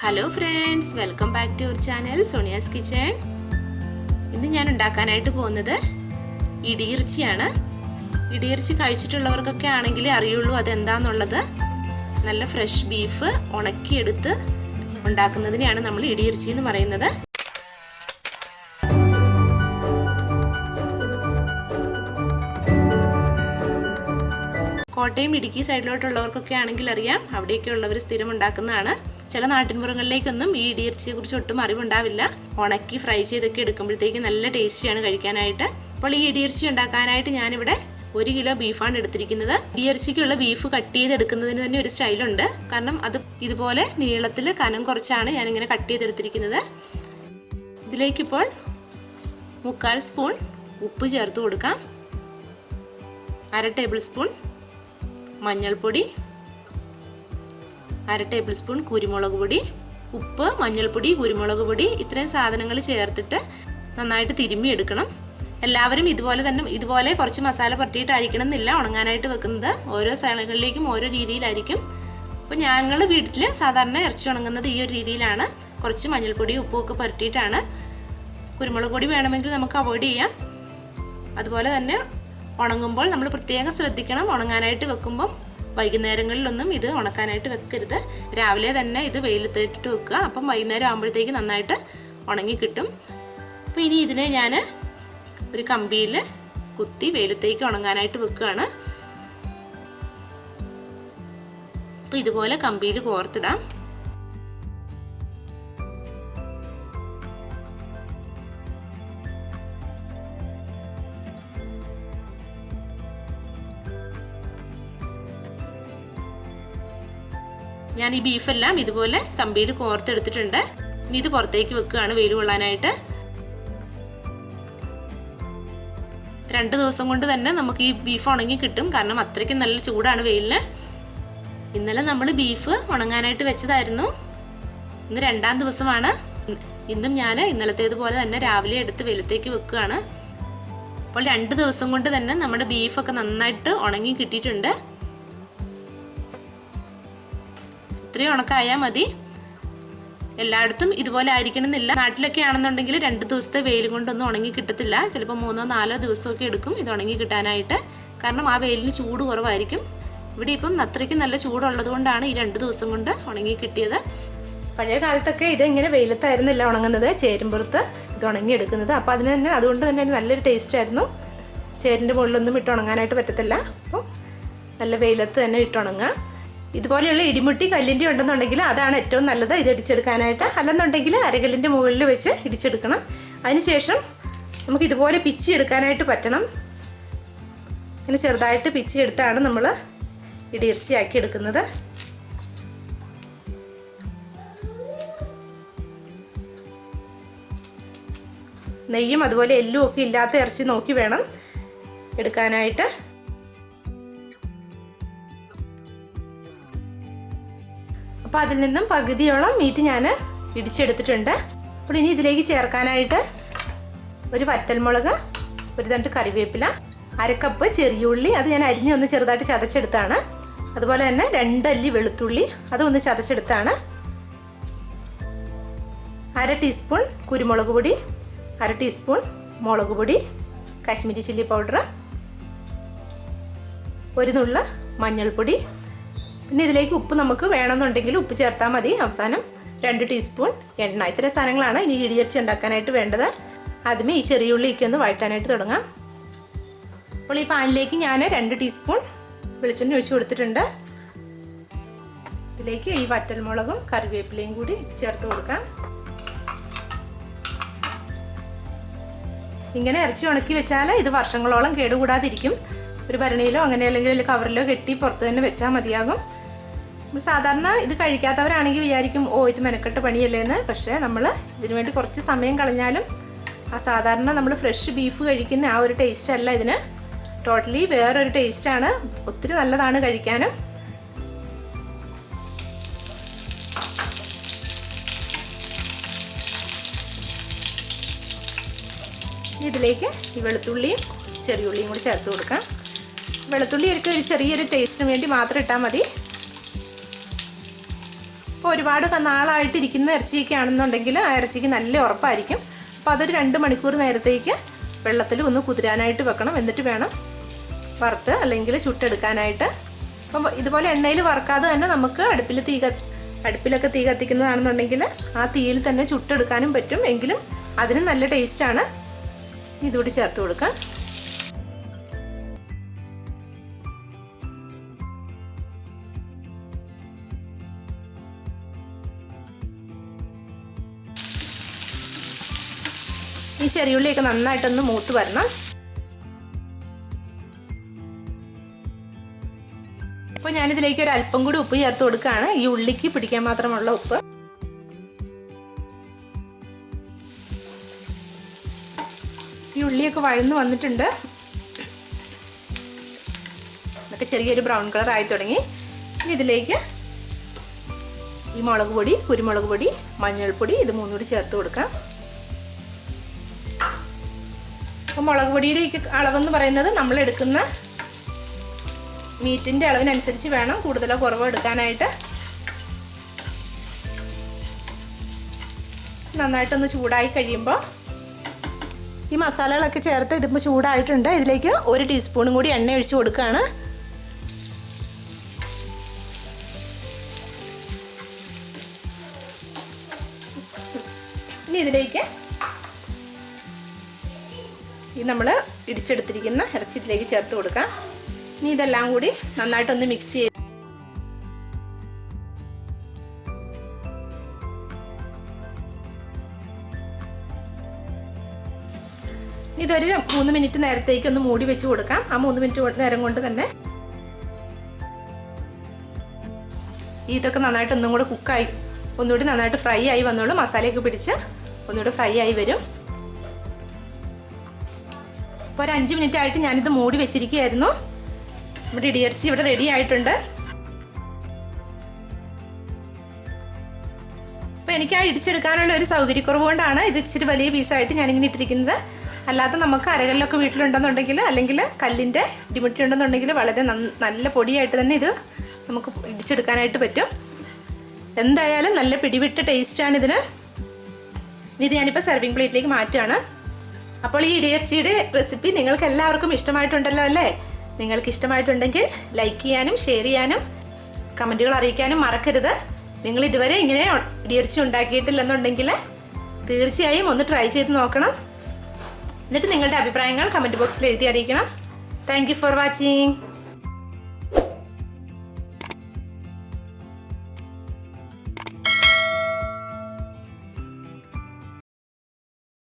Hello friends, welcome back to our channel Sonia's kitchen. ഇന്ന് ഞാൻ ഉണ്ടാക്കാനായിട്ട് പോകുന്നത് ഇടിയിറച്ചിയാണ്. ഇടിയിറച്ചി കഴിച്ചിട്ടുള്ളവർക്കൊക്കെ ആണെങ്കിൽ അറിയുള്ളൂ അതെന്താണെന്നുള്ളത്. നല്ല ഫ്രഷ് ബീഫ് ഉണക്കിയെടുത്ത് ഉണ്ടാക്കുന്നതിനെയാണ് നമ്മൾ ഇടിയിറച്ചി എന്ന് പറയുന്നത്. കോട്ടയം ഇടുക്കി സൈഡിലോട്ടുള്ളവർക്കൊക്കെ ആണെങ്കിൽ അറിയാം, അവിടെയൊക്കെ ഉള്ളവർ സ്ഥിരം ഉണ്ടാക്കുന്നതാണ്. ചില നാട്ടിൻപുറങ്ങളിലേക്കൊന്നും ഈ ഇടിയിറച്ചിയെ കുറിച്ച് ഒട്ടും അറിവുണ്ടാവില്ല. ഉണക്കി ഫ്രൈ ചെയ്തൊക്കെ എടുക്കുമ്പോഴത്തേക്ക് നല്ല ടേസ്റ്റിയാണ് കഴിക്കാനായിട്ട്. അപ്പോൾ ഈ ഇടിയിറച്ചി ഉണ്ടാക്കാനായിട്ട് ഞാനിവിടെ 1 കിലോ ബീഫാണ് എടുത്തിരിക്കുന്നത്. ഇടിയിറച്ചിക്കുള്ള ബീഫ് കട്ട് ചെയ്തെടുക്കുന്നതിന് തന്നെ ഒരു സ്റ്റൈലുണ്ട്. കാരണം അത് ഇതുപോലെ നീളത്തിൽ കനം കുറച്ചാണ് ഞാനിങ്ങനെ കട്ട് ചെയ്തെടുത്തിരിക്കുന്നത്. ഇതിലേക്കിപ്പോൾ 1/4 സ്പൂൺ ഉപ്പ് ചേർത്ത് കൊടുക്കാം. 1/2 ടേബിൾ സ്പൂൺ മഞ്ഞൾപ്പൊടി, 1/2 ടേബിൾ സ്പൂൺ കുരുമുളക് പൊടി. ഉപ്പ്, മഞ്ഞൾപ്പൊടി, കുരുമുളക് പൊടി ഇത്രയും സാധനങ്ങൾ ചേർത്തിട്ട് നന്നായിട്ട് തിരുമ്മി എടുക്കണം. എല്ലാവരും ഇതുപോലെ കുറച്ച് മസാല പുരട്ടിയിട്ടായിരിക്കണം എന്നില്ല ഉണങ്ങാനായിട്ട് വെക്കുന്നത്. ഓരോ സ്ഥലങ്ങളിലേക്കും ഓരോ രീതിയിലായിരിക്കും. അപ്പോൾ ഞങ്ങൾ വീട്ടിൽ സാധാരണ ഇറച്ചി ഉണങ്ങുന്നത് ഈ ഒരു രീതിയിലാണ്. കുറച്ച് മഞ്ഞൾപ്പൊടി ഉപ്പും ഒക്കെ പുരട്ടിയിട്ടാണ്. കുരുമുളക് പൊടി വേണമെങ്കിൽ നമുക്ക് അവോയ്ഡ് ചെയ്യാം. അതുപോലെ തന്നെ ഉണങ്ങുമ്പോൾ നമ്മൾ പ്രത്യേകം ശ്രദ്ധിക്കണം. ഉണങ്ങാനായിട്ട് വെക്കുമ്പം വൈകുന്നേരങ്ങളിലൊന്നും ഇത് ഉണക്കാനായിട്ട് വെക്കരുത്. രാവിലെ തന്നെ ഇത് വെയിലത്തിട്ടിട്ട് വെക്കുക. അപ്പം വൈകുന്നേരം ആകുമ്പോഴത്തേക്ക് നന്നായിട്ട് ഉണങ്ങി കിട്ടും. അപ്പോൾ ഇനി ഇതിനെ ഞാൻ ഒരു കമ്പിയിൽ കുത്തി വെയിലത്തേക്ക് ഉണങ്ങാനായിട്ട് വെക്കുകയാണ്. അപ്പോൾ ഇതുപോലെ കമ്പിയിൽ കോർത്തിടാം. ഞാൻ ഈ ബീഫെല്ലാം ഇതുപോലെ കമ്പിയിൽ കോർത്തെടുത്തിട്ടുണ്ട്. ഇനി ഇത് പുറത്തേക്ക് വെക്കുകയാണ് വെയിൽ കൊള്ളാനായിട്ട്. 2 ദിവസം കൊണ്ട് തന്നെ നമുക്ക് ഈ ബീഫ് ഉണങ്ങി കിട്ടും. കാരണം അത്രയ്ക്ക് നല്ല ചൂടാണ് വെയിലിന്. ഇന്നലെ നമ്മൾ ബീഫ് ഉണങ്ങാനായിട്ട് വെച്ചതായിരുന്നു. ഇന്ന് 2ാം ദിവസമാണ്. ഇന്നും ഞാൻ ഇന്നലത്തേതുപോലെ തന്നെ രാവിലെ എടുത്ത് വെയിലത്തേക്ക് വെക്കുകയാണ്. അപ്പോൾ 2 ദിവസം കൊണ്ട് തന്നെ നമ്മുടെ ബീഫൊക്കെ നന്നായിട്ട് ഉണങ്ങി കിട്ടിയിട്ടുണ്ട്. ഇത്രയും ഉണക്കായാൽ മതി. എല്ലായിടത്തും ഇതുപോലെ ആയിരിക്കണം എന്നില്ല. നാട്ടിലൊക്കെ ആണെന്നുണ്ടെങ്കിൽ 2 ദിവസത്തെ വെയിൽ കൊണ്ടൊന്നും ഉണങ്ങി കിട്ടത്തില്ല. ചിലപ്പോൾ 3-4 ദിവസമൊക്കെ എടുക്കും ഇത് ഉണങ്ങി കിട്ടാനായിട്ട്. കാരണം ആ വെയിലിന് ചൂട് കുറവായിരിക്കും. ഇവിടെ ഇപ്പം അത്രയ്ക്ക് നല്ല ചൂടുള്ളത് കൊണ്ടാണ് ഈ 2 ദിവസം കൊണ്ട് ഉണങ്ങി കിട്ടിയത്. പഴയ കാലത്തൊക്കെ ഇതെങ്ങനെ വെയിലത്തായിരുന്നില്ല ഉണങ്ങുന്നത്, ചേരുമ്പുറത്ത് ഇത് ഉണങ്ങിയെടുക്കുന്നത്. അപ്പോൾ അതുകൊണ്ട് തന്നെ നല്ലൊരു ടേസ്റ്റ് ആയിരുന്നു. ചേരിൻ്റെ മുകളിലൊന്നും ഇട്ട് ഉണങ്ങാനായിട്ട് പറ്റത്തില്ല. അപ്പോൾ നല്ല വെയിലത്ത് തന്നെ ഇട്ടുണങ്ങുക. ഇതുപോലെയുള്ള ഇടിമുട്ടി കല്ലിൻ്റെ ഉണ്ടെന്നുണ്ടെങ്കിൽ അതാണ് ഏറ്റവും നല്ലത് ഇത് ഇടിച്ചെടുക്കാനായിട്ട്. അല്ലെന്നുണ്ടെങ്കിൽ അരകല്ലിൻ്റെ മുകളിൽ വെച്ച് ഇടിച്ചെടുക്കണം. അതിനുശേഷം നമുക്ക് ഇതുപോലെ പിച്ചി എടുക്കാനായിട്ട് പറ്റണം. ഇങ്ങനെ ചെറുതായിട്ട് പിച്ചി എടുത്താണ് നമ്മൾ ഇടിയിറച്ചിയാക്കി എടുക്കുന്നത്. നെയ്യും അതുപോലെ എല്ലും ഒക്കെ ഇല്ലാത്ത ഇറച്ചി നോക്കി വേണം എടുക്കാനായിട്ട്. അപ്പോൾ അതിൽ നിന്നും പകുതിയോളം മീറ്റ് ഞാൻ ഇടിച്ചെടുത്തിട്ടുണ്ട്. അപ്പോൾ ഇനി ഇതിലേക്ക് ചേർക്കാനായിട്ട് ഒരു വറ്റൽമുളക്, ഒരു തണ്ട് കറിവേപ്പില, 1/2 കപ്പ് ചെറിയ ഉള്ളി, അത് ഞാൻ അരിഞ്ഞൊന്ന് ചെറുതായിട്ട് ചതച്ചെടുത്താണ്. അതുപോലെ തന്നെ 2 അല്ലി വെളുത്തുള്ളി, അതൊന്ന് ചതച്ചെടുത്താണ്. 1/2 ടീസ്പൂൺ കുരുമുളക് പൊടി, 1/2 ടീസ്പൂൺ മുളക് പൊടി, കാശ്മീരി ചില്ലി പൗഡർ, ഒരു നുള്ള മഞ്ഞൾപ്പൊടി. പിന്നെ ഇതിലേക്ക് ഉപ്പ് നമുക്ക് വേണമെന്നുണ്ടെങ്കിൽ ഉപ്പ് ചേർത്താൽ മതി. അവസാനം 2 ടീസ്പൂൺ എണ്ണ. ഇത്തരം സാധനങ്ങളാണ് ഇനി ഇടിയിറച്ചി ഉണ്ടാക്കാനായിട്ട് വേണ്ടത്. ആദ്യമേ ഈ ചെറിയ ഉള്ളിയൊക്കെ ഒന്ന് വഴറ്റാനായിട്ട് തുടങ്ങാം. അപ്പോൾ ഈ പാനിലേക്ക് ഞാൻ 2 ടീസ്പൂൺ വെളിച്ചെണ്ണ ഒഴിച്ച് കൊടുത്തിട്ടുണ്ട്. ഇതിലേക്ക് ഈ വറ്റൽമുളകും കറിവേപ്പിലയും കൂടി ചേർത്ത് കൊടുക്കാം. ഇങ്ങനെ ഇറച്ചി ഉണക്കി വെച്ചാൽ ഇത് വർഷങ്ങളോളം കേടുകൂടാതിരിക്കും. ഒരു ഭരണിയിലോ അങ്ങനെ അല്ലെങ്കിൽ വലിയ കവറിലോ കെട്ടി പുറത്ത് തന്നെ വെച്ചാൽ മതിയാകും. സാധാരണ ഇത് കഴിക്കാത്തവരാണെങ്കിൽ വിചാരിക്കും ഇത് മെനക്കെട്ട പണിയല്ലേ എന്ന്. പക്ഷേ നമ്മൾ ഇതിനു വേണ്ടി കുറച്ച് സമയം കളഞ്ഞാലും ആ സാധാരണ നമ്മൾ ഫ്രഷ് ബീഫ് കഴിക്കുന്ന ആ ഒരു ടേസ്റ്റ് അല്ല ഇതിന്. ടോട്ടലി വേറൊരു ടേസ്റ്റാണ്. ഒത്തിരി നല്ലതാണ് കഴിക്കാനും. ഇതിലേക്ക് ഈ വെളുത്തുള്ളിയും ചെറിയ ഉള്ളിയും കൂടി ചേർത്ത് കൊടുക്കാം. വെളുത്തുള്ളി ഒരു ചെറിയൊരു ടേസ്റ്റിന് വേണ്ടി മാത്രം ഇട്ടാൽ മതി. ഇപ്പോൾ ഒരുപാട് നാളായിട്ടിരിക്കുന്ന ഇറച്ചിയൊക്കെ ആണെന്നുണ്ടെങ്കിൽ ആ ഇറച്ചിക്ക് നല്ല ഉറപ്പായിരിക്കും. അപ്പോൾ അതൊരു 2 മണിക്കൂർ നേരത്തേക്ക് വെള്ളത്തിൽ ഒന്ന് കുതിരാനായിട്ട് വെക്കണം. എന്നിട്ട് വേണം വറുത്ത് അല്ലെങ്കിൽ ചുട്ടെടുക്കാനായിട്ട്. അപ്പം ഇതുപോലെ എണ്ണയിൽ വറുക്കാതെ തന്നെ നമുക്ക് അടുപ്പിലൊക്കെ തീ കത്തിക്കുന്നതാണെന്നുണ്ടെങ്കിൽ ആ തീയിൽ തന്നെ ചുട്ടെടുക്കാനും പറ്റും. എങ്കിലും അതിന് നല്ല ടേസ്റ്റാണ്. ഇതുകൂടി ചേർത്ത് കൊടുക്കാം. ഈ ചെറിയുള്ളിയൊക്കെ നന്നായിട്ടൊന്ന് മൂത്ത് വരണം. അപ്പോൾ ഞാനിതിലേക്ക് ഒരു അല്പം കൂടി ഉപ്പ് ചേർത്ത് കൊടുക്കുകയാണ്. ഈ ഉള്ളിക്ക് പിടിക്കാൻ മാത്രമുള്ള ഉപ്പ്. ഈ ഉള്ളിയൊക്കെ വഴന്ന് വന്നിട്ടുണ്ട്. ഇതൊക്കെ ചെറിയൊരു ബ്രൗൺ കളർ ആയി തുടങ്ങി. ഇനി ഇതിലേക്ക് ഈ മുളക് പൊടി, കുരുമുളക് പൊടി, മഞ്ഞൾപ്പൊടി ഇത് 3 കൂടി ചേർത്ത് കൊടുക്കാം. അപ്പോൾ മുളക് പൊടിയുടെ അളവെന്ന് പറയുന്നത് നമ്മൾ എടുക്കുന്ന മീറ്റിൻ്റെ അളവിനനുസരിച്ച് വേണം കൂടുതലോ കുറവോ എടുക്കാനായിട്ട്. നന്നായിട്ടൊന്ന് ചൂടായി കഴിയുമ്പോൾ ഈ മസാലകളൊക്കെ ചേർത്ത് ഇതിപ്പോൾ ചൂടായിട്ടുണ്ട്. ഇതിലേക്ക് 1 ടീസ്പൂണും കൂടി എണ്ണ ഒഴിച്ച് കൊടുക്കുകയാണ്. ഇനി ഇതിലേക്ക് ഈ നമ്മൾ ഇടിച്ചെടുത്തിരിക്കുന്ന ഇറച്ചി ഇതിലേക്ക് ചേർത്ത് കൊടുക്കാം. ഇനി ഇതെല്ലാം കൂടി നന്നായിട്ടൊന്ന് മിക്സ് ചെയ്ത് ഇതൊരു 3 മിനിറ്റ് നേരത്തേക്ക് ഒന്ന് മൂടി വെച്ച് കൊടുക്കാം. ആ 3 മിനിറ്റ് നേരം കൊണ്ട് തന്നെ ഇതൊക്കെ നന്നായിട്ട് ഒന്നും കൂടെ കുക്കായി ഒന്നുകൂടി നന്നായിട്ട് ഫ്രൈ ആയി വന്നോളൂ. മസാലയൊക്കെ പിടിച്ച് ഒന്നുകൂടി ഫ്രൈ ആയി വരും. ഇപ്പോൾ ഒരു 5 മിനിറ്റ് ആയിട്ട് ഞാനിത് മൂടി വെച്ചിരിക്കുകയായിരുന്നു. നമ്മുടെ ഇടിയിറച്ചി ഇവിടെ റെഡി ആയിട്ടുണ്ട്. അപ്പോൾ എനിക്ക് ആ ഇടിച്ചെടുക്കാനുള്ള ഒരു സൗകര്യക്കുറവ് കൊണ്ടാണ് ഇത് ഇച്ചിരി വലിയ പീസായിട്ട് ഞാനിങ്ങനെ ഇട്ടിരിക്കുന്നത്. അല്ലാതെ നമുക്ക് അരകല്ലൊക്കെ വീട്ടിലുണ്ടെന്നുണ്ടെങ്കിൽ അല്ലെങ്കിൽ കല്ലിൻ്റെ ഇടിമുട്ടി ഉണ്ടെന്നുണ്ടെങ്കിൽ വളരെ നല്ല പൊടിയായിട്ട് തന്നെ ഇത് നമുക്ക് ഇടിച്ചെടുക്കാനായിട്ട് പറ്റും. എന്തായാലും നല്ല പിടിവിട്ട ടേസ്റ്റാണ് ഇതിന്. ഇത് ഞാനിപ്പോൾ സെർവിങ് പ്ലേറ്റിലേക്ക് മാറ്റുകയാണ്. അപ്പോൾ ഈ ഇടിയിറച്ചിയുടെ റെസിപ്പി നിങ്ങൾക്ക് എല്ലാവർക്കും ഇഷ്ടമായിട്ടുണ്ടല്ലോ അല്ലേ? നിങ്ങൾക്ക് ഇഷ്ടമായിട്ടുണ്ടെങ്കിൽ ലൈക്ക് ചെയ്യാനും ഷെയർ ചെയ്യാനും കമൻറ്റുകൾ അറിയിക്കാനും മറക്കരുത്. നിങ്ങൾ ഇതുവരെ ഇങ്ങനെ ഇടിയിറച്ചി ഉണ്ടാക്കിയിട്ടില്ലെന്നുണ്ടെങ്കിൽ തീർച്ചയായും ഒന്ന് ട്രൈ ചെയ്ത് നോക്കണം. എന്നിട്ട് നിങ്ങളുടെ അഭിപ്രായങ്ങൾ കമൻറ്റ് ബോക്സിൽ എഴുതി അറിയിക്കണം. Thank you for watching.